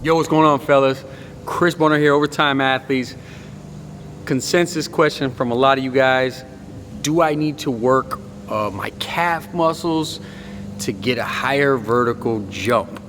Yo, what's going on, fellas? Chris Bonner here, Overtime Athletes. Consensus question from a lot of you guys. Do I need to work my calf muscles to get a higher vertical jump?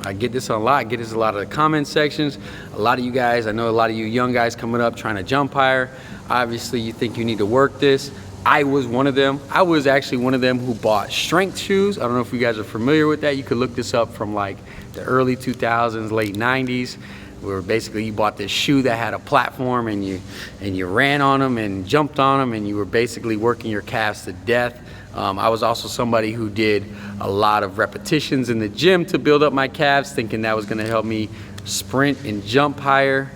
I get this a lot. I get this a lot of the comment sections. A lot of you guys, I know a lot of you young guys coming up trying to jump higher. Obviously, you think you need to work this. I was one of them. I was actually one of them who bought strength shoes. I don't know if you guys are familiar with that. You could look this up from like the early 2000s, late 90s, where basically you bought this shoe that had a platform and you ran on them and jumped on them and you were basically working your calves to death. I was also somebody who did a lot of repetitions in the gym to build up my calves, thinking that was gonna help me sprint and jump higher,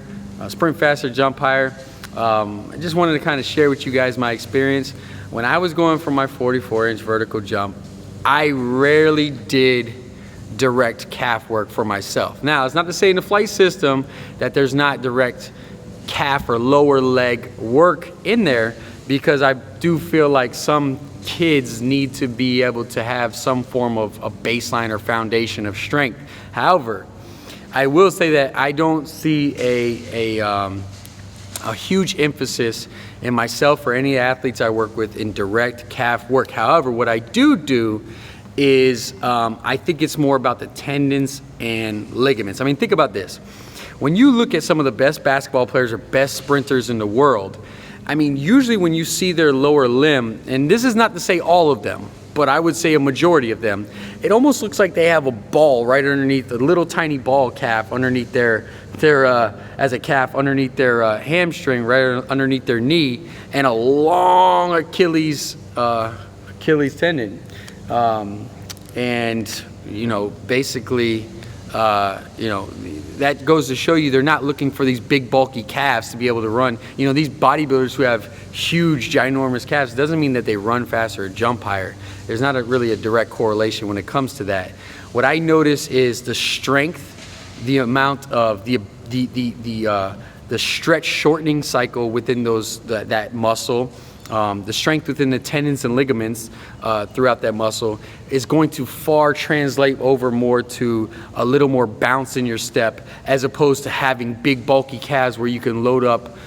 sprint faster, jump higher. I just wanted to kind of share with you guys my experience. When I was going for my 44-inch vertical jump, I rarely did direct calf work for myself. Now, it's not to say in the flight system that there's not direct calf or lower leg work in there, because I do feel like some kids need to be able to have some form of a baseline or foundation of strength. However, I will say that I don't see a huge emphasis in myself or any athletes I work with in direct calf work. However, what I do is I think it's more about the tendons and ligaments. I mean, think about this. When you look at some of the best basketball players or best sprinters in the world, I mean, usually when you see their lower limb, and this is not to say all of them, but I would say a majority of them, it almost looks like they have a ball right underneath, a little tiny ball calf underneath their as a calf underneath their hamstring, right underneath their knee, and a long Achilles tendon. And you know, basically, you know, that goes to show you they're not looking for these big bulky calves to be able to run. You know, these bodybuilders who have huge ginormous calves doesn't mean that they run faster or jump higher. There's not really a direct correlation when it comes to that. What I notice is the strength, the amount of the stretch shortening cycle within that muscle, the strength within the tendons and ligaments throughout that muscle is going to far translate over more to a little more bounce in your step, as opposed to having big bulky calves where you can load up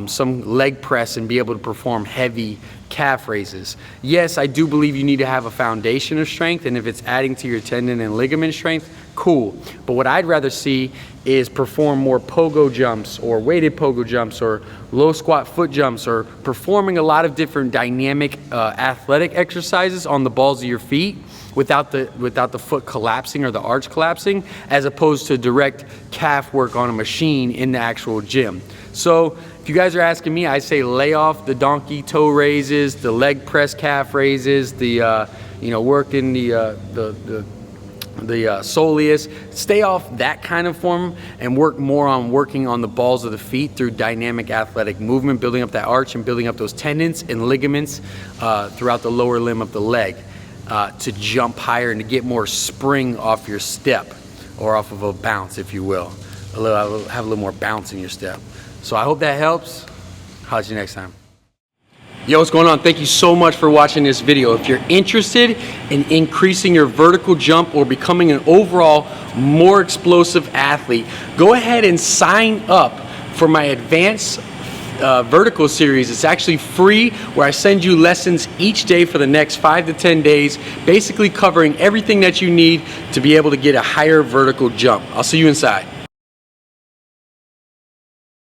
some leg press and be able to perform heavy calf raises. Yes, I do believe you need to have a foundation of strength, and if it's adding to your tendon and ligament strength, cool. But what I'd rather see is perform more pogo jumps or weighted pogo jumps or low squat foot jumps, or performing a lot of different dynamic athletic exercises on the balls of your feet without the foot collapsing or the arch collapsing, as opposed to direct calf work on a machine in the actual gym. So if you guys are asking me, I say lay off the donkey toe raises, the leg press calf raises, the you know, work in the soleus. Stay off that kind of form and work more on working on the balls of the feet through dynamic athletic movement, building up that arch and building up those tendons and ligaments throughout the lower limb of the leg to jump higher and to get more spring off your step, or off of a bounce, if you will. Have a little more bounce in your step. So I hope that helps. I'll see you next time. Yo, what's going on? Thank you so much for watching this video. If you're interested in increasing your vertical jump or becoming an overall more explosive athlete, go ahead and sign up for my advanced vertical series. It's actually free, where I send you lessons each day for the next 5 to 10 days, basically covering everything that you need to be able to get a higher vertical jump. I'll see you inside.